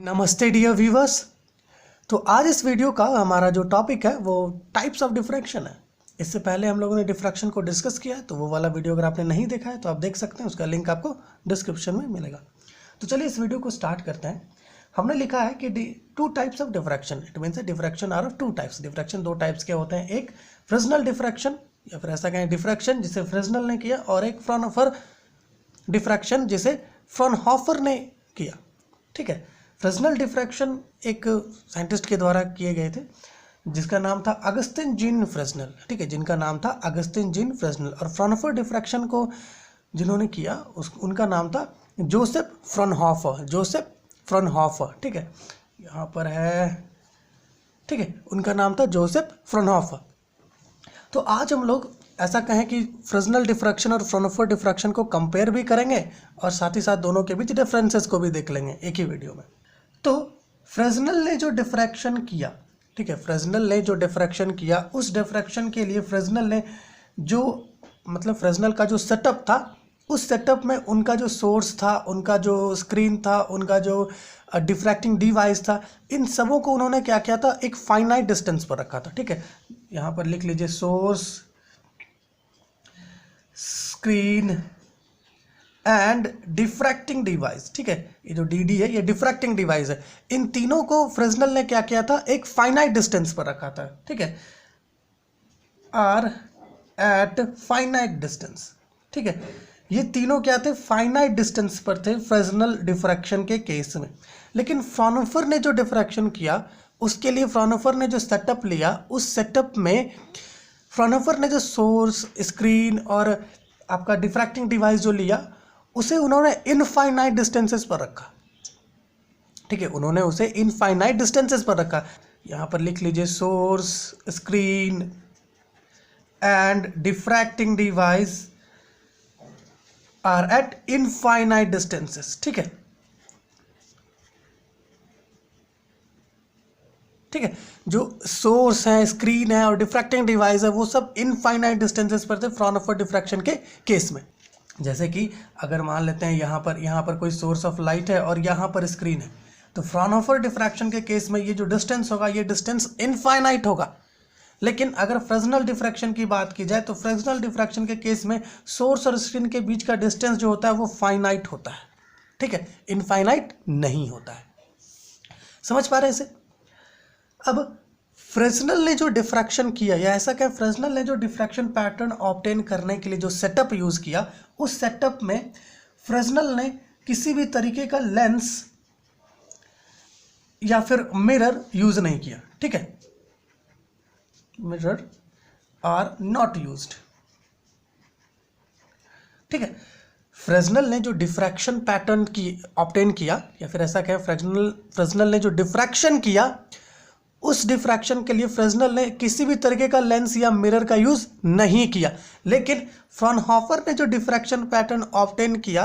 नमस्ते dear viewers. तो आज इस वीडियो का हमारा जो टॉपिक है वो टाइप्स ऑफ डिफ्रैक्शन है। इससे पहले हम लोगों ने डिफ्रैक्शन को डिस्कस किया है, तो वो वाला वीडियो अगर आपने नहीं देखा है तो आप देख सकते हैं, उसका लिंक आपको डिस्क्रिप्शन में मिलेगा। तो चलिए इस वीडियो को स्टार्ट करते हैं। हमने लिखा है कि two types of diffraction, it means diffraction are of two types. Diffraction दो टाइप्स के होते हैं, एक फ्रेस्नेल डिफ्रैक्शन या फिर ऐसा कहें डिफ्रैक्शन जिसे फ्रेस्नेल ने किया, और एक फ्रॉनहोफर डिफ्रैक्शन जिसे फ्रॉनहोफर ने किया। ठीक है, फ्रेस्नेल डिफ्रैक्शन एक साइंटिस्ट के द्वारा किए गए थे जिसका नाम था अगस्टिन जीन फ्रेस्नेल। ठीक है, जिनका नाम था अगस्टिन जीन फ्रेस्नेल। और फ्रॉनहोफर डिफ्रैक्शन को जिन्होंने किया उनका नाम था जोसेफ फ्रॉनहोफर। जोसेफ फ्रॉनहोफर, ठीक है, यहाँ पर है। ठीक है, उनका नाम था जोसेफ फ्रॉनहोफर। तो आज हम लोग ऐसा कहें कि फ्रेस्नेल डिफ्रैक्शन और फ्रॉनहोफर डिफ्रैक्शन को कंपेयर भी करेंगे और साथ ही साथ दोनों के बीच डिफरेंसेस को भी देख लेंगे एक ही वीडियो में। तो फ्रेस्नेल ने जो डिफ्रैक्शन किया, ठीक है, फ्रेस्नेल ने जो डिफ्रैक्शन किया, उस डिफ्रैक्शन के लिए फ्रेस्नेल ने जो फ्रेस्नेल का जो सेटअप था, उस सेटअप में उनका जो सोर्स था, उनका जो स्क्रीन था, उनका जो डिफ्रैक्टिंग डिवाइस था, इन सबों को उन्होंने क्या किया था, एक फाइनाइट डिस्टेंस पर रखा था। ठीक है, यहाँ पर लिख लीजिए source, screen and diffracting device. ठीक है, ये जो डी है ये डिफ्रैक्टिंग डिवाइस है। इन तीनों को फ्रेस्नेल ने क्या किया था, एक फाइनाइट डिस्टेंस पर रखा था। ठीक है, आर एट फाइनाइट डिस्टेंस। ठीक है, ये तीनों क्या थे, फाइनाइट डिस्टेंस पर थे फ्रेस्नेल डिफ्रैक्शन के केस में। लेकिन फ्रॉनहोफर ने जो डिफ्रैक्शन किया, उसके लिए फ्रॉनहोफर ने जो सेटअप लिया, उस सेटअप में फ्रॉनहोफर ने जो सोर्स, स्क्रीन और आपका डिफ्रैक्टिंग डिवाइस जो लिया, उसे उन्होंने इनफाइनाइट डिस्टेंसेस पर रखा। ठीक है, उन्होंने उसे इनफाइनाइट डिस्टेंसेस पर रखा। यहां पर लिख लीजिए source, screen and diffracting device are at infinite distances. ठीक है, ठीक है, जो सोर्स है, स्क्रीन है और डिफ्रैक्टिंग डिवाइस है, वो सब इनफाइनाइट डिस्टेंसेस पर थे फ्रॉनहोफर डिफ्रैक्शन के केस में। जैसे कि अगर मान लेते हैं यहाँ पर कोई सोर्स ऑफ लाइट है और यहाँ पर स्क्रीन है, तो फ्रॉनहोफर डिफ्रैक्शन के केस में ये जो डिस्टेंस होगा, ये डिस्टेंस इनफाइनाइट होगा। लेकिन अगर फ्रेस्नेल डिफ्रैक्शन की बात की जाए तो फ्रेस्नेल डिफ्रैक्शन के केस में सोर्स और स्क्रीन के बीच का डिस्टेंस जो होता है वो फाइनाइट होता है। ठीक है, इनफाइनाइट नहीं होता है। समझ पा रहे हैं इसे? अब फ्रेस्नेल ने जो डिफ्रैक्शन किया, या ऐसा क्या, फ्रेस्नेल ने जो डिफ्रैक्शन पैटर्न ऑब्टेन करने के लिए जो सेटअप यूज किया, उस सेटअप में फ्रेस्नेल ने किसी भी तरीके का लेंस या फिर मिरर यूज नहीं किया। ठीक है, मिरर आर नॉट यूज्ड। ठीक है, फ्रेस्नेल ने जो डिफ्रैक्शन पैटर्न की ऑब्टेन किया, या फिर ऐसा कहें फ्रेस्नेल ने जो डिफ्रैक्शन किया, उस डिफ्रैक्शन के लिए फ्रेस्नेल ने किसी भी तरीके का लेंस या मिरर का यूज नहीं किया। लेकिन फ्रॉनहोफर ने जो डिफ्रैक्शन पैटर्न ऑब्टेन किया,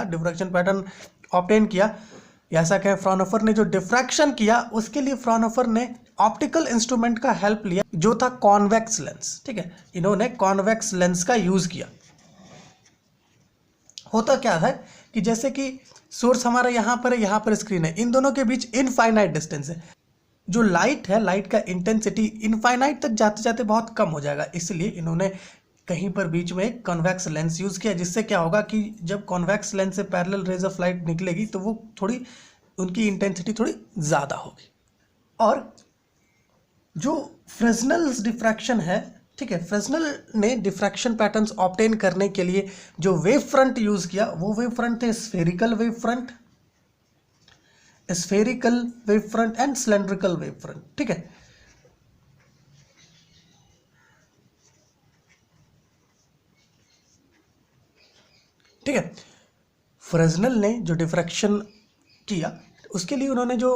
ऐसा कहें फ्रॉनहोफर ने जो डिफ्रैक्शन किया, उसके लिए फ्रॉनहोफर ने ऑप्टिकल इंस्ट्रूमेंट का हेल्प लिया जो था कॉन्वेक्स लेंस। ठीक है, इन्होंने कॉन्वेक्स लेंस का यूज किया। होता क्या है कि जैसे कि सोर्स हमारा यहाँ पर है, यहाँ पर स्क्रीन है, इन दोनों के बीच इनफाइनाइट डिस्टेंस है। जो लाइट है, लाइट का इंटेंसिटी इनफाइनाइट तक जाते जाते बहुत कम हो जाएगा, इसलिए इन्होंने कहीं पर बीच में एक कॉन्वेक्स लेंस यूज़ किया, जिससे क्या होगा कि जब कॉन्वेक्स लेंस से पैरेलल रेज ऑफ लाइट निकलेगी तो वो थोड़ी, उनकी इंटेंसिटी थोड़ी ज़्यादा होगी। और जो फ्रेस्नेल डिफ्रैक्शन है, ठीक है, फ्रेस्नेल ने डिफ्रैक्शन पैटर्न्स ऑब्टेन करने के लिए जो वेव फ्रंट यूज़ किया, वो वेव फ्रंट थे spherical wave front, spherical wave front end cylindrical wave front. ठीक है, ठीक है, फ्रेस्नेल ने जो डिफ्रैक्शन किया, उसके लिए उन्होंने जो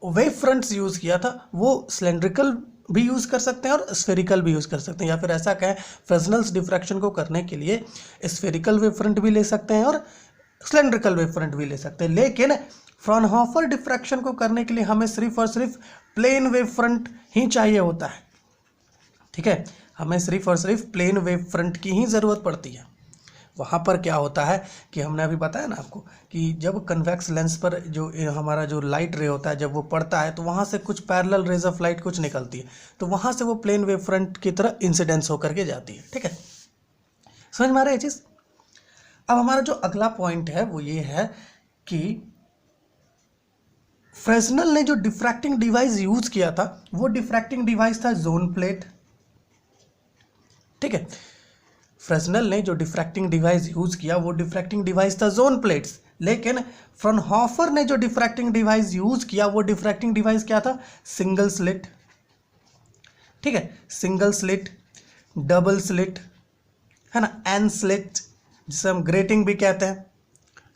वेव फ्रंट्स यूज किया था, वो सिलेंड्रिकल भी यूज कर सकते हैं और स्फेरिकल भी यूज कर सकते हैं, या फिर ऐसा कहें फ्रेस्नेल डिफ्रैक्शन को करने के लिए स्फेरिकल वेव फ्रंट भी ले सकते हैं और सिलेंड्रिकल वेव फ्रंट भी ले सकते हैं। लेकिन फ्रॉनहोफर डिफ्रैक्शन को करने के लिए हमें सिर्फ और सिर्फ प्लेन वेव फ्रंट ही चाहिए होता है। ठीक है, हमें सिर्फ और सिर्फ प्लेन वेव फ्रंट की ही ज़रूरत पड़ती है। वहाँ पर क्या होता है कि हमने अभी बताया ना आपको कि जब कन्वेक्स लेंस पर जो हमारा जो लाइट रे होता है जब वो पड़ता है तो वहाँ से कुछ पैरेलल रेज ऑफ लाइट कुछ निकलती है, तो वहाँ से वो प्लेन वेव फ्रंट की तरह इंसिडेंस होकर के जाती है। ठीक है, समझ में आ रहा है ये चीज़। अब हमारा जो अगला पॉइंट है वो ये है कि फ्रेस्नेल ने जो डिफ्रैक्टिंग डिवाइस यूज किया था वो डिफ्रैक्टिंग डिवाइस था जोन प्लेट। ठीक है, फ्रेस्नेल ने जो डिफ्रैक्टिंग डिवाइस यूज किया वो डिफ्रैक्टिंग डिवाइस था जोन प्लेट्स, लेकिन फ्रॉनहोफर ने जो डिफ्रैक्टिंग डिवाइस यूज किया वो डिफ्रैक्टिंग डिवाइस क्या था, सिंगल स्लिट। ठीक है, सिंगल स्लिट, डबल स्लिट, है ना, एन स्लिट, जिसे हम ग्रेटिंग भी कहते हैं।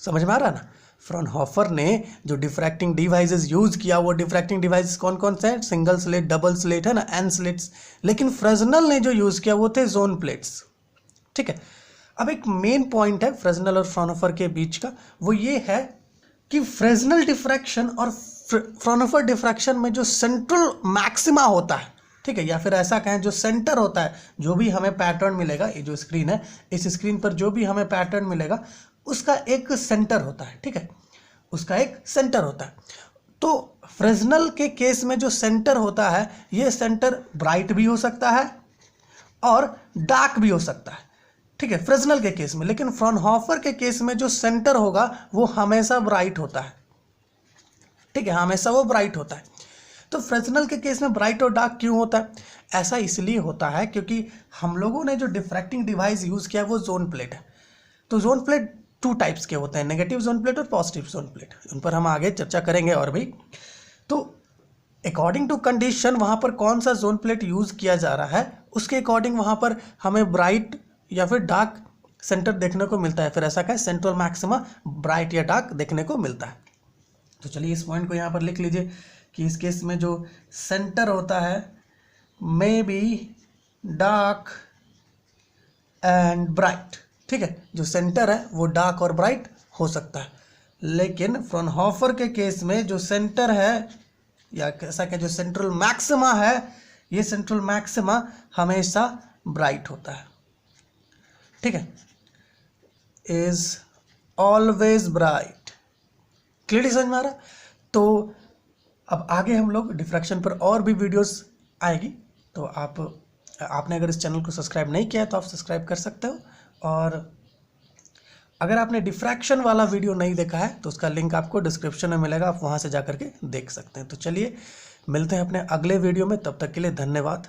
समझ में आ रहा है ना। फ्रॉनहोफर ने जो डिफ्रैक्टिंग डिवाइसेस यूज किया वो डिफ्रैक्टिंग डिवाइसेस कौन कौन से हैं, सिंगल स्लिट, डबल स्लिट, है ना, एन स्लिट्स। लेकिन फ्रेस्नेल ने जो यूज किया वो थे जोन प्लेट्स। ठीक है, अब एक मेन पॉइंट है फ्रेस्नेल और फ्रॉनहोफर के बीच का, वो ये है कि फ्रेस्नेल डिफ्रैक्शन और फ्रॉनहोफर डिफ्रैक्शन में जो सेंट्रल मैक्सिमा होता है, ठीक है, या फिर ऐसा कहें जो सेंटर होता है, जो भी हमें पैटर्न मिलेगा, ये जो स्क्रीन है इस स्क्रीन पर जो भी हमें पैटर्न मिलेगा उसका एक सेंटर होता है। ठीक है, उसका एक सेंटर होता है। तो फ्रेस्नेल के केस में जो सेंटर होता है ये सेंटर ब्राइट भी हो सकता है और डार्क भी हो सकता है। ठीक है, फ्रेस्नेल के केस में। लेकिन फ्रॉनहोफर के केस में जो सेंटर होगा वो हमेशा ब्राइट होता है। ठीक है, हमेशा वो ब्राइट होता है। तो फ्रेस्नेल के केस में ब्राइट और डार्क क्यों होता है, ऐसा इसलिए होता है क्योंकि हम लोगों ने जो डिफ्रैक्टिंग डिवाइस यूज किया वो जोन प्लेट है। तो जोन प्लेट टू टाइप्स के होते हैं, नेगेटिव जोन प्लेट और पॉजिटिव जोन प्लेट, उन पर हम आगे चर्चा करेंगे और भी। तो अकॉर्डिंग टू कंडीशन वहाँ पर कौन सा जोन प्लेट यूज़ किया जा रहा है उसके अकॉर्डिंग वहाँ पर हमें ब्राइट या फिर डार्क सेंटर देखने को मिलता है, फिर ऐसा कहें सेंट्रल मैक्सिमा ब्राइट या डार्क देखने को मिलता है। तो चलिए इस पॉइंट को यहाँ पर लिख लीजिए कि इस केस में जो सेंटर होता है may be dark and bright. ठीक है, जो सेंटर है वो डार्क और ब्राइट हो सकता है। लेकिन फ्रॉनहोफर के केस में जो सेंटर है या कैसा क्या जो सेंट्रल मैक्सिमा है, ये सेंट्रल मैक्सिमा हमेशा ब्राइट होता है। ठीक है, इज ऑलवेज ब्राइट। क्लियरली समझ में आ रहा। तो अब आगे हम लोग डिफ्रैक्शन पर और भी वीडियोस आएगी, तो आपने अगर इस चैनल को सब्सक्राइब नहीं किया है तो आप सब्सक्राइब कर सकते हो। और अगर आपने डिफ्रैक्शन वाला वीडियो नहीं देखा है तो उसका लिंक आपको डिस्क्रिप्शन में मिलेगा, आप वहाँ से जा कर के देख सकते हैं। तो चलिए मिलते हैं अपने अगले वीडियो में, तब तक के लिए धन्यवाद।